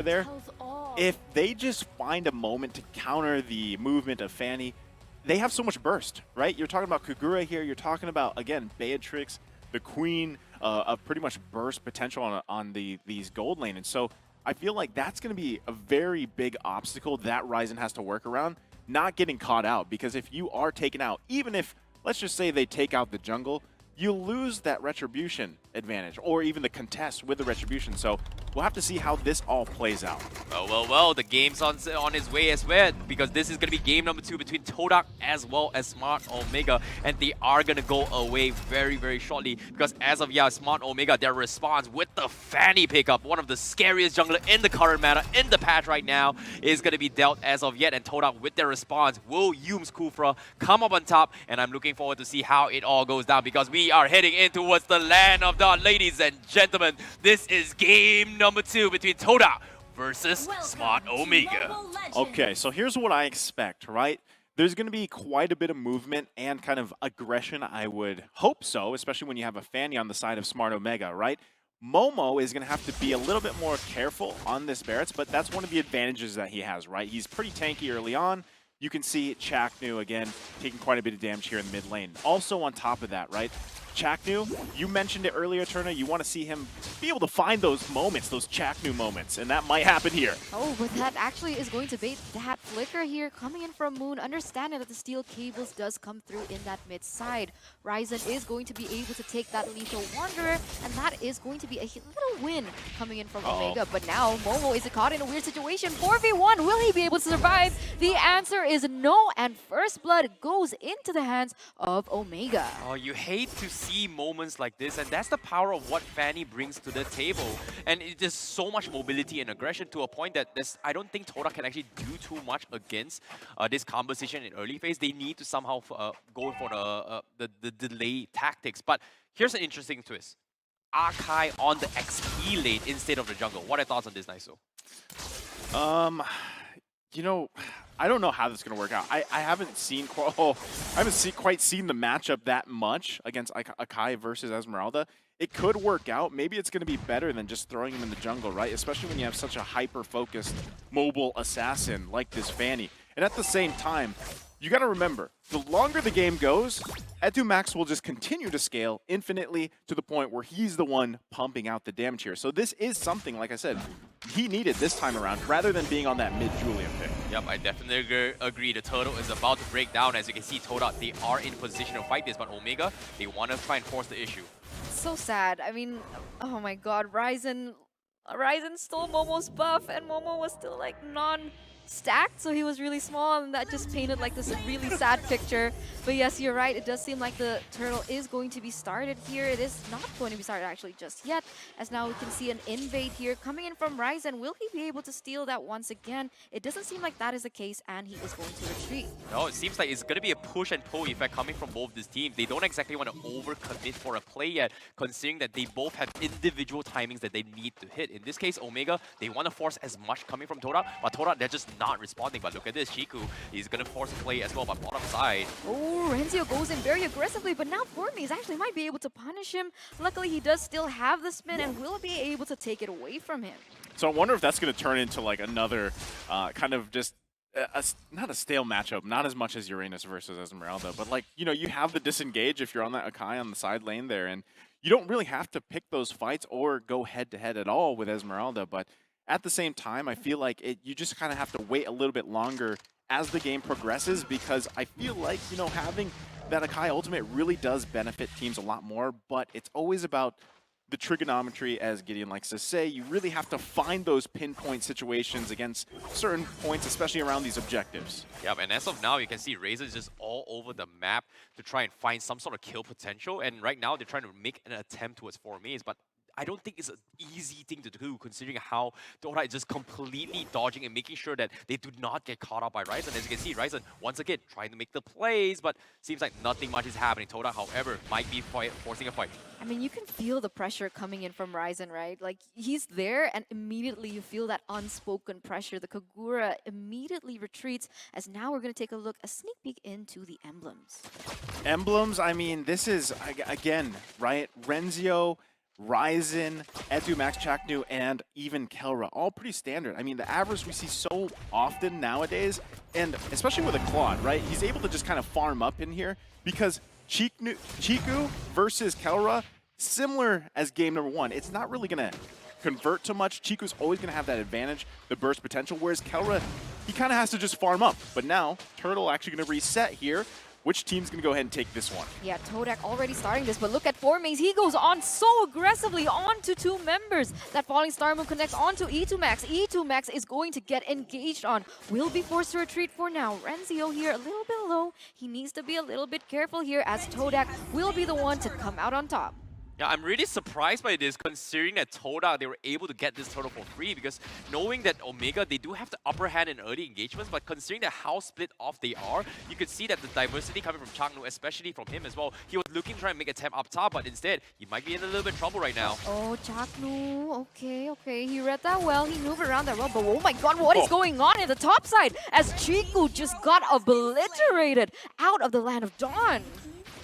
there. If they just find a moment to counter the movement of Fanny, they have so much burst, right? You're talking about Kagura here. You're talking about, again, Beatrix, the queen of pretty much burst potential on these gold lane. And so I feel like that's going to be a very big obstacle that Raizen has to work around, not getting caught out. Because if you are taken out, even if, let's just say they take out the jungle, you lose that retribution advantage, or even the contest with the retribution. So we'll have to see how this all plays out. Well, the game's on its way as well, because this is going to be game number 2 between Todak as well as Smart Omega, and they are going to go away very, very shortly, because as of Smart Omega, their response with the Fanny pickup, one of the scariest jungler in the current meta, in the patch right now, is going to be dealt as of yet, and Todak with their response will use Kufra, come up on top, and I'm looking forward to see how it all goes down, because we are heading in towards the land of dawn, ladies and gentlemen. This is game number 2 between Todak versus Smart Omega. Okay, so here's what I expect, right? There's going to be quite a bit of movement and kind of aggression, I would hope so, especially when you have a Fanny on the side of Smart Omega, right? Momo is going to have to be a little bit more careful on this Barretts, but that's one of the advantages that he has, right? He's pretty tanky early on. You can see Chaknu, again, taking quite a bit of damage here in the mid lane. Also on top of that, right? Chaknu, you mentioned it earlier, Turner, you want to see him be able to find those moments, those Chaknu moments, and that might happen here. Oh, but that actually is going to bait that flicker here coming in from Moon, understanding that the steel cables does come through in that mid side. Raizen is going to be able to take that lethal Wanderer, and that is going to be a little win coming in from Omega. But now Momo is caught in a weird situation. 4v1, will he be able to survive? The answer is no, and first blood goes into the hands of Omega. Oh, you hate to see moments like this, and that's the power of what Fanny brings to the table. And it's just so much mobility and aggression to a point that I don't think Todak can actually do too much against this composition in early phase. They need to somehow go for the delay tactics. But here's an interesting twist. Arkai on the XP lane instead of the jungle. What are your thoughts on this, Naiso? You know, I don't know how this is going to work out. I haven't quite seen the matchup that much against Akai versus Esmeralda. It could work out. Maybe it's going to be better than just throwing him in the jungle, right? Especially when you have such a hyper-focused mobile assassin like this Fanny. And at the same time, you got to remember, the longer the game goes, EduMax will just continue to scale infinitely to the point where he's the one pumping out the damage here. So this is something, like I said, he needed this time around rather than being on that mid-Julian pick. Yep, I definitely agree. The turtle is about to break down. As you can see, Todak, they are in position to fight this, but Omega, they want to try and force the issue. So sad. I mean, oh my god, Raizen stole Momo's buff, and Momo was still like stacked, so he was really small, and that just painted like this really sad picture. But yes, you're right, it does seem like the turtle is going to be started here. It is not going to be started actually just yet, as now we can see an invade here coming in from Raizen. Will he be able to steal that once again? It doesn't seem like that is the case, and he is going to retreat. No, it seems like it's going to be a push and pull effect coming from both these teams. They don't exactly want to overcommit for a play yet, considering that they both have individual timings that they need to hit. In this case, Omega, they want to force as much coming from Todak, but Todak, they're just not responding. But look at this, Ciku, he's going to force a play as well by bottom side. Oh, Renzio goes in very aggressively, but now Fortnite actually might be able to punish him. Luckily, he does still have the spin and will be able to take it away from him. So I wonder if that's going to turn into like another kind of just not a stale matchup, not as much as Uranus versus Esmeralda, but like, you know, you have the disengage if you're on that Akai on the side lane there, and you don't really have to pick those fights or go head-to-head at all with Esmeralda, but at the same time, I feel like you just kind of have to wait a little bit longer as the game progresses, because I feel like, you know, having that Akai ultimate really does benefit teams a lot more, but it's always about the trigonometry, as Gideon likes to say. You really have to find those pinpoint situations against certain points, especially around these objectives. Yeah, and as of now, you can see Raizen is just all over the map to try and find some sort of kill potential, and right now they're trying to make an attempt towards 4 mains, but I don't think it's an easy thing to do, considering how Todak is just completely dodging and making sure that they do not get caught up by Raizen. As you can see, Raizen, once again, trying to make the plays, but seems like nothing much is happening. Todak, however, might be forcing a fight. I mean, you can feel the pressure coming in from Raizen, right? Like, he's there, and immediately you feel that unspoken pressure. The Kagura immediately retreats, as now we're going to take a look, a sneak peek into the emblems. Emblems, I mean, this is, again, right? Renzio Raizen, Max, Chaknu, and even Kelra, all pretty standard. I mean, the average we see so often nowadays, and especially with a Claude, right? He's able to just kind of farm up in here because Ciku versus Kelra, similar as game number 1. It's not really going to convert too much. Chiku's always going to have that advantage, the burst potential, whereas Kelra, he kind of has to just farm up. But now, Turtle actually going to reset here. Which team's going to go ahead and take this one? Yeah, Todak already starting this, but look at 4Maze. He goes on so aggressively onto 2 members. That falling star move connects onto E2max. E2max is going to get engaged on. Will be forced to retreat for now. Renzio here a little bit low. He needs to be a little bit careful here as Todak will be the one to come out on top. Yeah, I'm really surprised by this, considering that Todak, they were able to get this turtle for free, because knowing that Omega, they do have the upper hand in early engagements, but considering that how split off they are, you could see that the diversity coming from Chaknu, especially from him as well. He was looking to try and make a attempt up top, but instead, he might be in a little bit of trouble right now. Oh, Chaknu, okay. He read that well, he moved around that well, but oh my god, what is going on in the top side as Ciku just got obliterated out of the Land of Dawn?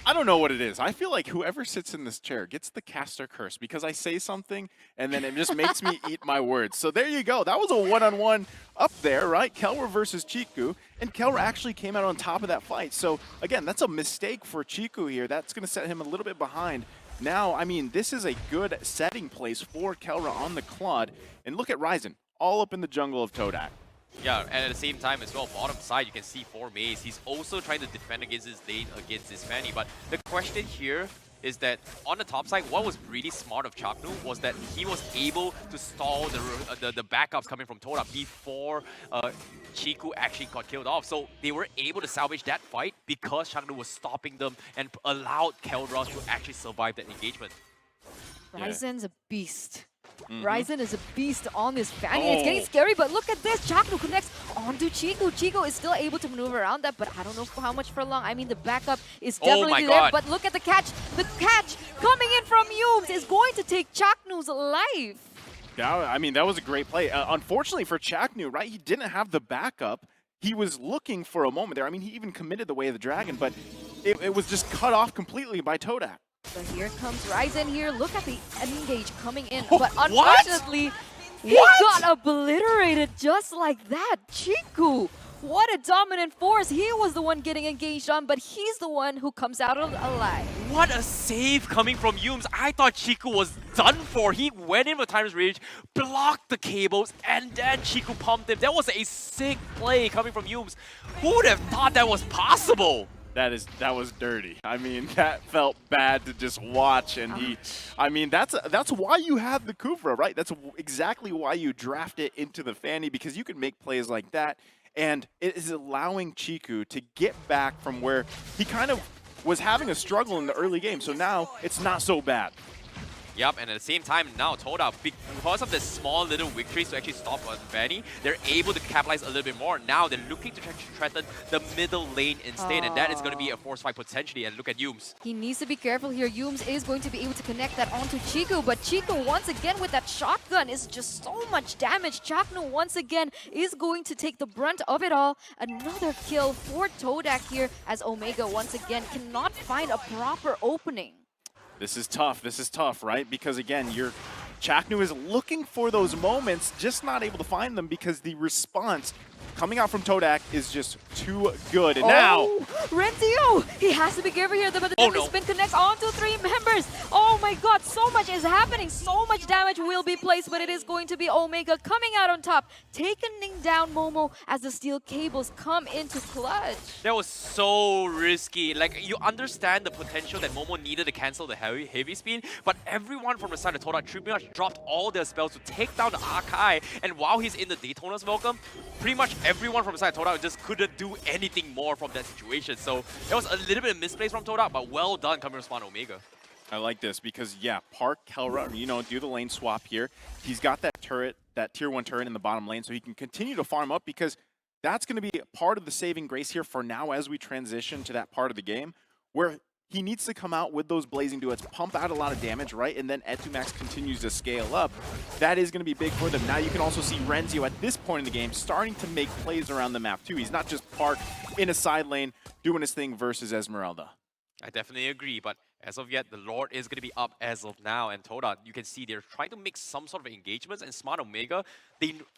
I don't know what it is. I feel like whoever sits in this chair gets the caster curse because I say something and then it just makes me eat my words. So there you go. That was a one-on-one up there, right? Kelra versus Ciku, and Kelra actually came out on top of that fight. So again, that's a mistake for Ciku here. That's going to set him a little bit behind. Now, I mean, this is a good setting place for Kelra on the Claude. And look at Raizen, all up in the jungle of Todak. Yeah, and at the same time as well, bottom side, you can see 4Maze. He's also trying to defend against his lane, against his Fanny. But the question here is that on the top side, what was really smart of Chaknu was that he was able to stall the backups coming from Todak before Ciku actually got killed off. So they were able to salvage that fight because Chaknu was stopping them and allowed Kelra to actually survive that engagement. Raizen's a beast. Raizen is a beast on this Fanny. It's getting scary, but look at this. Chaknu connects onto Ciku. Ciku is still able to maneuver around that, but I don't know for how much for long. I mean, the backup is definitely there, but look at the catch. The catch coming in from Yumes is going to take Chaknu's life. Yeah, I mean, that was a great play. Unfortunately for Chaknu, right, he didn't have the backup. He was looking for a moment there. I mean, he even committed the Way of the Dragon, but it was just cut off completely by Todak. So here comes Raizen here. Look at the engage coming in. But unfortunately, he got obliterated just like that. Ciku, what a dominant force. He was the one getting engaged on, but he's the one who comes out alive. What a save coming from Yumes. I thought Ciku was done for. He went in with Timer's Rage, blocked the cables, and then Ciku pumped him. That was a sick play coming from Yumes. Who would have thought that was possible? That was dirty. I mean, that felt bad to just watch, and I mean, that's why you have the Kufra, right? That's exactly why you draft it into the Fanny, because you can make plays like that, and it is allowing Ciku to get back from where he kind of was having a struggle in the early game. So now it's not so bad. Yep, and at the same time now, Todak, because of the small little victories to actually stop Fanny, they're able to capitalize a little bit more. Now they're looking to threaten the middle lane instead, and that is going to be a force fight potentially. And look at Yumes. He needs to be careful here. Yumes is going to be able to connect that onto Ciku, but Ciku once again with that shotgun is just so much damage. Chaknu once again is going to take the brunt of it all. Another kill for Todak here as Omega once again cannot find a proper opening. This is tough, right? Because again, Chaknu is looking for those moments, just not able to find them because the response coming out from Todak is just too good. And now Renzio! He has to be careful here, but the deadly spin connects onto 3 members. Oh my god, so much is happening. So much damage will be placed, but it is going to be Omega coming out on top, taking down Momo as the steel cables come into clutch. That was so risky. Like, you understand the potential that Momo needed to cancel the heavy spin, but everyone from the side of Todak pretty much dropped all their spells to take down the Arkai, and while he's in the Daytona's Welcome, pretty much everyone from the side of Todak just couldn't do anything more from that situation. So it was a little bit of misplaced from Todak, but well done coming from Spawn Omega. I like this because, yeah, park Kelra, do the lane swap here. He's got that turret, that tier 1 turret in the bottom lane, so he can continue to farm up because that's going to be part of the saving grace here for now as we transition to that part of the game where he needs to come out with those blazing duets, pump out a lot of damage, right? And then Max continues to scale up. That is going to be big for them. Now you can also see Renzio at this point in the game starting to make plays around the map too. He's not just parked in a side lane doing his thing versus Esmeralda. I definitely agree, but As of yet, the Lord is going to be up as of now, and Todak, you can see they're trying to make some sort of engagements, and Smart Omega,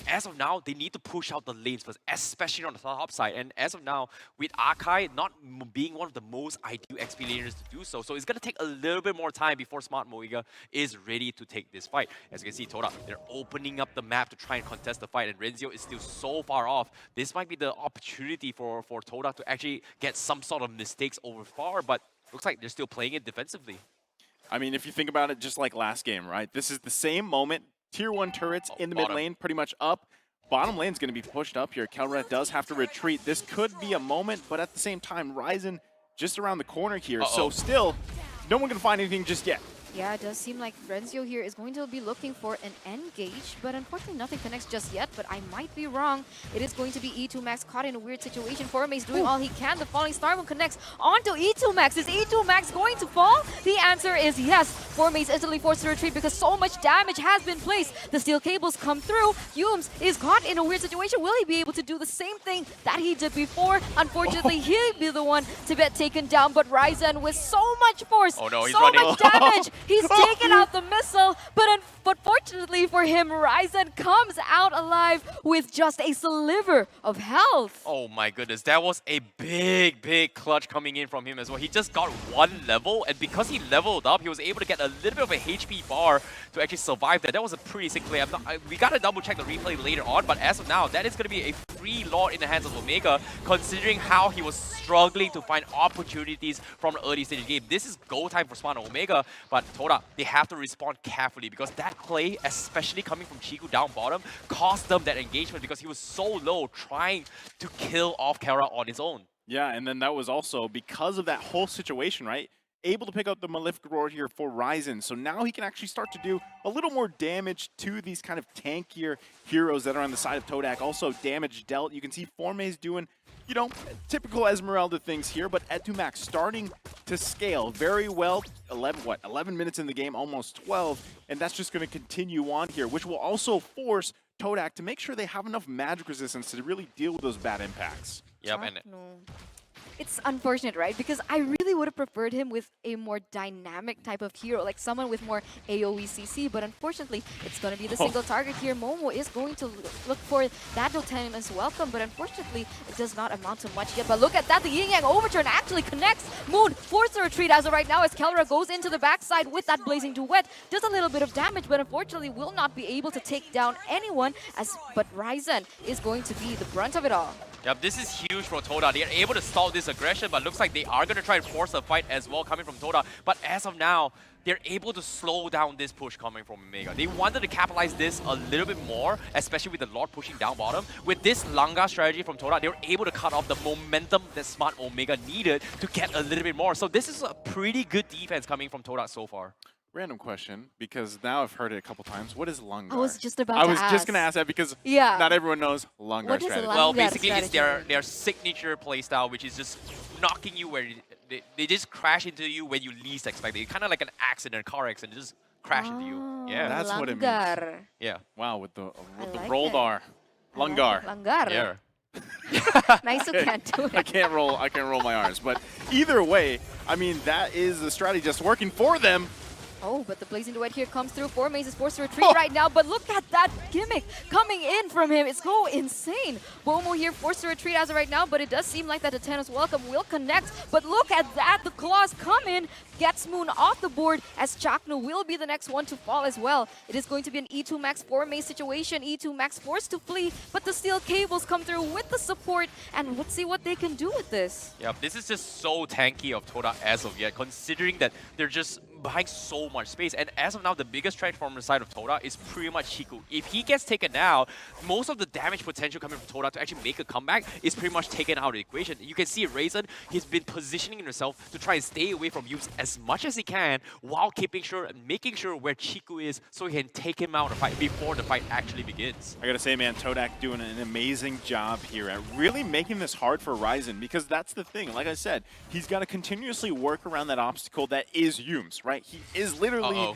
as of now, they need to push out the lanes first, especially on the top side, and as of now, with Arkai not being one of the most ideal XP laners to do so, it's going to take a little bit more time before Smart Omega is ready to take this fight. As you can see, Todak, they're opening up the map to try and contest the fight, and Renzio is still so far off. This might be the opportunity for Todak to actually get some sort of mistakes over far, but looks like they're still playing it defensively. I mean, if you think about it just like last game, right? This is the same moment. Tier 1 turrets in the mid lane, pretty much up. Bottom lane's going to be pushed up here. Kelra does have to retreat. This could be a moment, but at the same time, Raizen just around the corner here. So still, no one can find anything just yet. Yeah, it does seem like Renzio here is going to be looking for an engage, but unfortunately nothing connects just yet, but I might be wrong. It is going to be E2 Max caught in a weird situation. Formace doing all he can. The falling star one connects onto E2 Max. Is E2 Max going to fall? The answer is yes. Formace instantly forced to retreat because so much damage has been placed. The steel cables come through. Humes is caught in a weird situation. Will he be able to do the same thing that he did before? Unfortunately, he'll be the one to get taken down, but Raizen with so much force, he's so running. much damage. He's taken out the missile, but fortunately for him, Raizen comes out alive with just a sliver of health. Oh my goodness, that was a big clutch coming in from him as well. He just got 1 level, and because he leveled up, he was able to get a little bit of a HP bar to actually survive that. That was a pretty sick play. We gotta double check the replay later on, but as of now, that is gonna be a free Lord in the hands of Omega, considering how he was struggling to find opportunities from the early stage of the game. This is go time for Smart Omega, but Todak, they have to respond carefully because that play, especially coming from Ciku down bottom, cost them that engagement because he was so low trying to kill off Kelra on his own. Yeah, and then that was also because of that whole situation, right? Able to pick up the Malefic Roar here for Raizen. So now he can actually start to do a little more damage to these kind of tankier heroes that are on the side of Todak. Also damage dealt. You can see Formace doing, you know, typical Esmeralda things here, but Etumax starting to scale very well. 11 minutes in the game, almost 12, and that's just going to continue on here, which will also force Todak to make sure they have enough magic resistance to really deal with those bad impacts. Yep, and it's unfortunate, right? Because I really would have preferred him with a more dynamic type of hero, like someone with more AoE CC, but unfortunately, it's going to be the single target here. Momo is going to look for that Dotainus welcome, but unfortunately, it does not amount to much yet. But look at that, the Yin Yang Overturn actually connects. Moon forced to retreat as of right now as Kelra goes into the backside with that Blazing Duet. Does a little bit of damage, but unfortunately will not be able to take down anyone, but Raizen is going to be the brunt of it all. Yep, this is huge for Todak. They are able to stall this aggression, but looks like they are going to try and force a fight as well coming from Todak. But as of now, they're able to slow down this push coming from Omega. They wanted to capitalize this a little bit more, especially with the Lord pushing down bottom. With this Langa strategy from Todak, they were able to cut off the momentum that Smart Omega needed to get a little bit more. So this is a pretty good defense coming from Todak so far. Random question, because now I've heard it a couple times. What is Lungar? I was just about to ask. just going to ask that because not everyone knows Lungar What is strategy. Well, Lungar basically strategy? it's their signature playstyle, which is just knocking you where they just crash into you when you least expect it. Kind of like an accident, car accident, just crash into you. Yeah, That's what it means. Langar. yeah. Wow, with the like rolled it. R. Lungar. Langar. Yeah. Nice who can't do it. I can't roll my R's. But either way, I mean, that is the strategy just working for them. Oh, but the Blazing Duet here comes through. Formace is forced to retreat right now, but look at that gimmick coming in from him. It's so insane. Momo here forced to retreat as of right now, but it does seem like that the Thanos welcome will connect. But look at that. The claws come in, gets Moon off the board as Chaknu will be the next one to fall as well. It is going to be an E2 Max Formace situation. E2 Max forced to flee, but the steel cables come through with the support, and let's see what they can do with this. Yep, this is just so tanky of Todak as of yet, considering that they're just behind so much space. And as of now, the biggest threat from the side of Todak is pretty much Ciku. If he gets taken out, most of the damage potential coming from Todak to actually make a comeback is pretty much taken out of the equation. You can see Raizen, he's been positioning himself to try and stay away from Yums as much as he can while making sure where Ciku is so he can take him out of the fight before the fight actually begins. I gotta say, man, Todak doing an amazing job here at really making this hard for Raizen, because that's the thing. Like I said, he's got to continuously work around that obstacle that is Yums, right? He is literally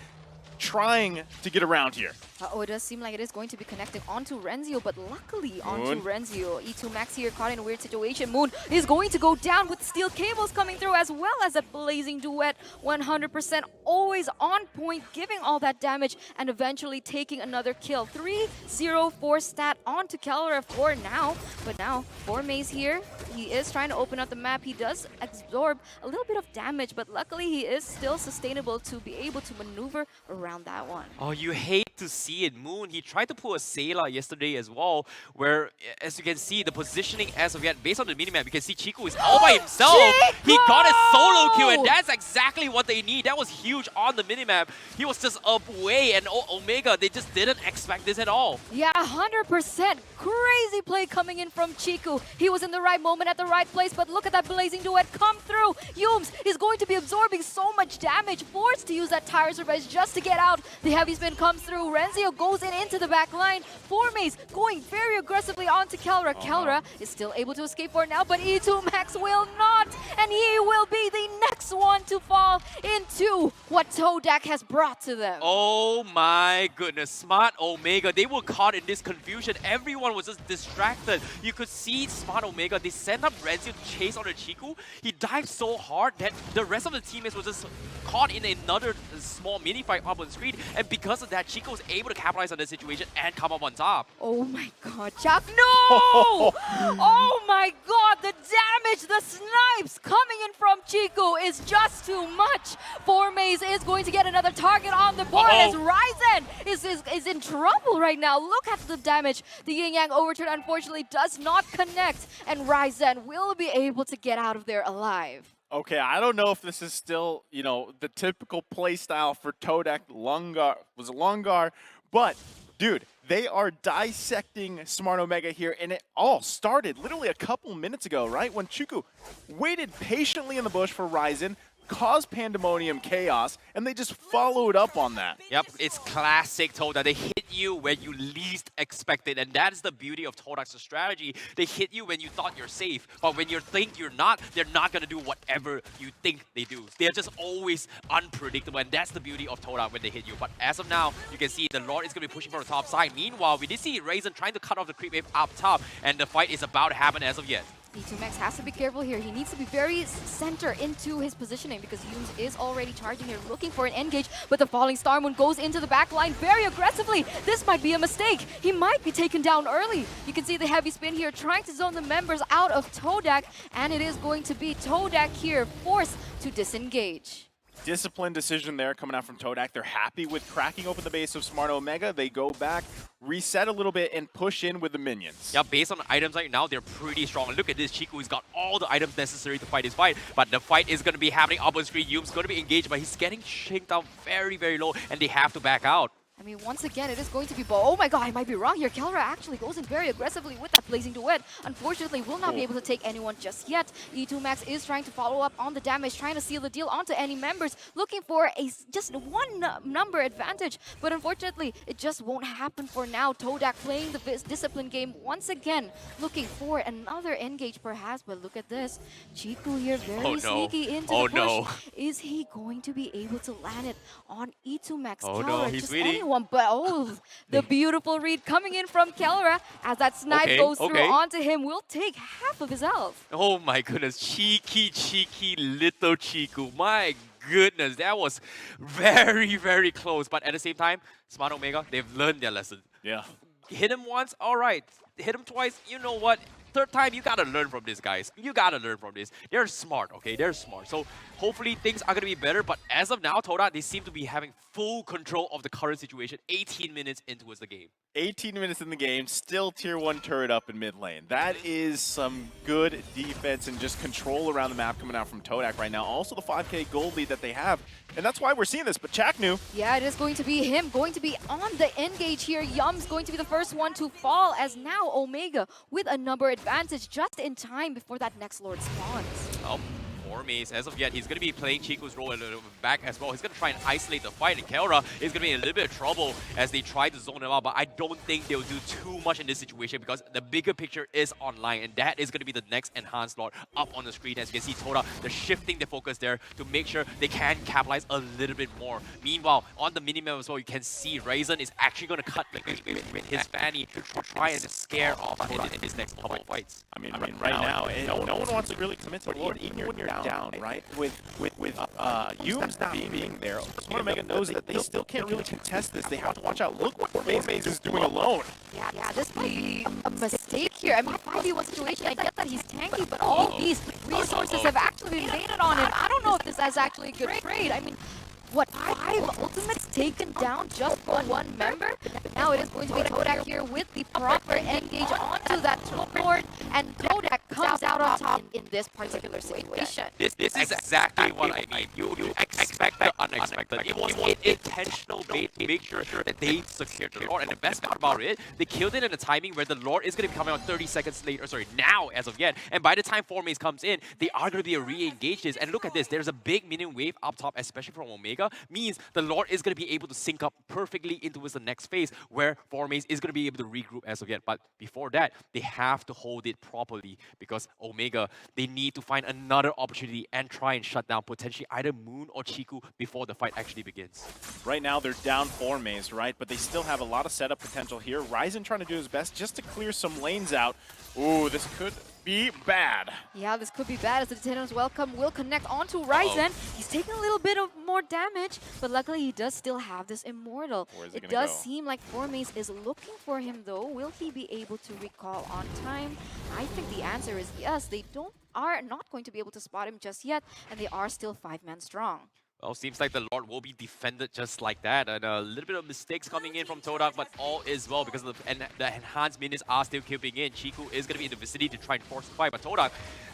trying to get around here. Oh, it does seem like it is going to be connecting onto Renzio, but luckily onto Renzio. E2 Max here caught in a weird situation. Moon is going to go down with steel cables coming through, as well as a blazing duet. 100% always on point, giving all that damage and eventually taking another kill. 3-0-4 stat onto Kelra for now. But now, for Maze here, he is trying to open up the map. He does absorb a little bit of damage, but luckily he is still sustainable to be able to maneuver around that one. Oh, you hate to see it. Moon, he tried to pull a Sayla yesterday as well, where, as you can see, the positioning as of yet, based on the minimap, you can see Ciku is all by himself. He got a solo kill, and that's exactly what they need. That was huge on the minimap. He was just away, and Omega, they just didn't expect this at all. Yeah, 100%. Crazy play coming in from Ciku. He was in the right moment at the right place, but look at that blazing duet come through. Yums is going to be absorbing so much damage, forced to use that Tire's Revenge just to get out. The heavy spin comes through. Renzio goes in into the back line. Formaze going very aggressively onto Kelra. Kelra is still able to escape for now, but E2 Max will not, and he will be the next one to fall into what Todak has brought to them. Oh my goodness, Smart Omega, they were caught in this confusion. Everyone was just distracted. You could see Smart Omega, they sent up Renzio to chase on the Ciku. He dived so hard that the rest of the teammates were just caught in another small mini fight up on screen, and because of that, Ciku was able to capitalize on the situation and come up on top. Oh my god, Chaknu! Oh my god, the damage, the snipes coming in from Ciku is just too much. Formaze is going to get another target on the board as Raizen is in trouble right now. Look at the damage. The Yin Yang overturn unfortunately does not connect, and Raizen will be able to get out of there alive. Okay, I don't know if this is still, you know, the typical play style for Todak. Longar, but dude, they are dissecting Smart Omega here, and it all started literally a couple minutes ago, right? When Ciku waited patiently in the bush for Raizen, caused pandemonium chaos, and they just followed up on that. Yep, it's classic Todak. They hit you when you least expect it, and that is the beauty of Todak's strategy. They hit you when you thought you're safe, but when you think you're not, they're not going to do whatever you think they do. They're just always unpredictable, and that's the beauty of Todak when they hit you. But as of now, you can see the Lord is going to be pushing from the top side. Meanwhile, we did see Raizen trying to cut off the creep wave up top, and the fight is about to happen as of yet. E2 Max has to be careful here. He needs to be very center into his positioning because Yums is already charging here, looking for an engage, but the Falling Star Moon goes into the back line very aggressively. This might be a mistake. He might be taken down early. You can see the heavy spin here, trying to zone the members out of Todak, and it is going to be Todak here, forced to disengage. Disciplined decision there coming out from Todak. They're happy with cracking open the base of Smart Omega. They go back, reset a little bit, and push in with the minions. Yeah, based on the items right now, they're pretty strong. Look at this, Ciku has got all the items necessary to fight his fight, but the fight is going to be happening up on screen. Yum's going to be engaged, but he's getting shanked out very, very low, and they have to back out. I mean, once again, it is going to be oh my god, I might be wrong here. Kelra actually goes in very aggressively with that blazing duet. Unfortunately, will not be able to take anyone just yet. E2 Max is trying to follow up on the damage, trying to seal the deal onto any members, looking for just one number advantage. But unfortunately, it just won't happen for now. Todak playing the discipline game once again, looking for another engage perhaps. But look at this. Ciku here very sneaky into the push. Is he going to be able to land it on E2 Max? Oh Kelra, no, he's waiting. But the beautiful read coming in from Kelra as that snipe goes through onto him will take half of his health. Oh my goodness, cheeky little Ciku. My goodness, that was very, very close. But at the same time, Smart Omega, they've learned their lesson. Yeah. Hit him once, all right. Hit him twice, you know what? Third time, you gotta learn from this, guys. You gotta learn from this. They're smart, okay? They're smart. So hopefully things are gonna be better. But as of now, Todak, they seem to be having full control of the current situation. 18 minutes into the game. 18 minutes in the game, still tier 1 turret up in mid lane. That is some good defense and just control around the map coming out from Todak right now. Also the 5k gold lead that they have. And that's why we're seeing this. But Chaknu. Yeah, it is going to be him, going to be on the engage here. Yum's going to be the first one to fall as now Omega with a number advantage just in time before that next Lord spawns. Oh, Formace, as of yet, he's going to be playing Chiku's role back as well. He's going to try and isolate the fight, and Kelra is going to be in a little bit of trouble as they try to zone him out, but I don't think they'll do too much in this situation because the bigger picture is online, and that is going to be the next enhanced Lord up on the screen. As you can see, Todak, they're shifting the focus there to make sure they can capitalize a little bit more. Meanwhile, on the minimap as well, you can see Raizen is actually going to cut with his Fanny to try and scare off in his next couple of fights. I mean, right now, no one wants to really commit to Lord even when you're down, right? With Yums not being there, Smart Omega knows that they still can't really contest this. They have to watch out. Look what Formace is doing alone. Yeah, this might be a mistake here. I mean, 5v1 situation, I get that he's tanky, but all these resources have actually been laid on him. I don't know if this is actually a good trade. I mean, what, 5 ultimates taken down just for one member? Now it is going to be Todak here with the proper engage onto that top board, and Todak comes out on top in this particular situation. This is exactly what I mean. You expect the unexpected. It was an intentional bait to make sure that they secured the Lord. And the best part about it, they killed it in a timing where the Lord is going to be coming out 30 seconds later, now as of yet. And by the time Formace comes in, they are going to be re-engage this. And look at this, there's a big minion wave up top, especially from Omega. Means the Lord is going to be able to sync up perfectly into the next phase where Formace is going to be able to regroup as of yet. But before that, they have to hold it properly because Omega, they need to find another opportunity and try and shut down potentially either Moon or Ciku before the fight actually begins. Right now, they're down Formace, right? But they still have a lot of setup potential here. Raizen trying to do his best just to clear some lanes out. Ooh, this could be bad. Yeah, this could be bad as the Detainer's Welcome will connect onto Raizen. He's taking a little bit of more damage, but luckily he does still have this Immortal. It does seem like Formace is looking for him though. Will he be able to recall on time? I think the answer is yes. They are not going to be able to spot him just yet, and they are still 5-man strong. Well, seems like the Lord will be defended just like that. And a little bit of mistakes coming in from Todak, but all is well because of the enhanced minions are still keeping in. Ciku is going to be in the vicinity to try and force the fight, but Todak,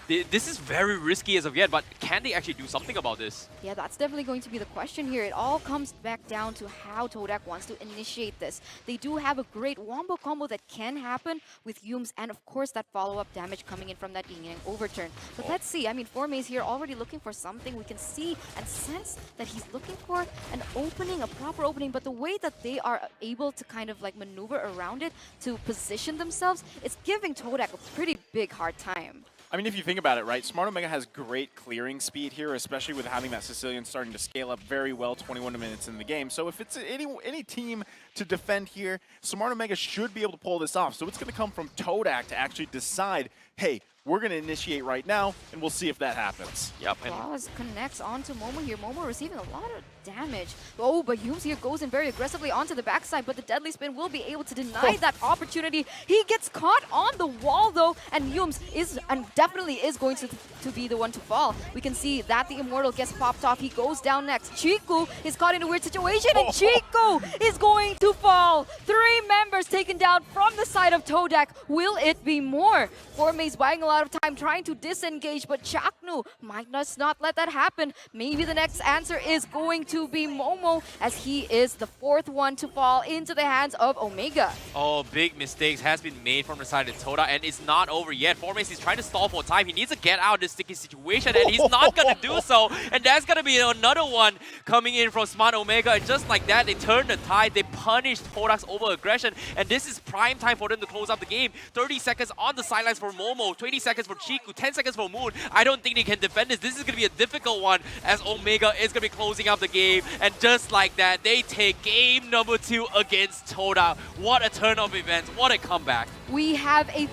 this is very risky as of yet, but can they actually do something about this? Yeah, that's definitely going to be the question here. It all comes back down to how Todak wants to initiate this. They do have a great wombo combo that can happen with Yums, and of course that follow-up damage coming in from that Ying Yang overturn. But let's see, I mean, Formace here already looking for something. We can see and sense that he's looking for an opening, a proper opening, but the way that they are able to kind of like maneuver around it to position themselves, it's giving Todak a pretty big hard time. I mean, if you think about it, right, Smart Omega has great clearing speed here, especially with having that Sicilian starting to scale up very well 21 minutes in the game. So if it's any team to defend here, Smart Omega should be able to pull this off. So it's going to come from Todak to actually decide, hey, we're going to initiate right now, and we'll see if that happens. Yep. Claws connects onto Momo here. Momo receiving a lot of damage. Oh, but Yums here goes in very aggressively onto the backside, but the Deadly Spin will be able to deny that opportunity. He gets caught on the wall, though, and Yums is and definitely is going to be the one to fall. We can see that the Immortal gets popped off. He goes down next. Ciku is caught in a weird situation, and Ciku is going to fall. 3 members taken down from the side of Todak. Will it be more? Formace buying a lot of time trying to disengage, but Chaknu might not let that happen. Maybe the next answer is going to be Momo, as he is the 4th one to fall into the hands of Omega. Oh, big mistakes has been made from the side of Todak, and it's not over yet. Formace is trying to stall for time. He needs to get out of this sticky situation, and he's not going to do so. And that's going to be another one coming in from Smart Omega. And just like that, they turn the tide. They punish Todak's over-aggression, and this is prime time for them to close out the game. 30 seconds on the sidelines for Momo, 20 seconds for Ciku, 10 seconds for Moon. I don't think they can defend this. This is going to be a difficult one as Omega is going to be closing out the game. And just like that, they take game number 2 against Todak. What a turn of events. What a comeback. We have a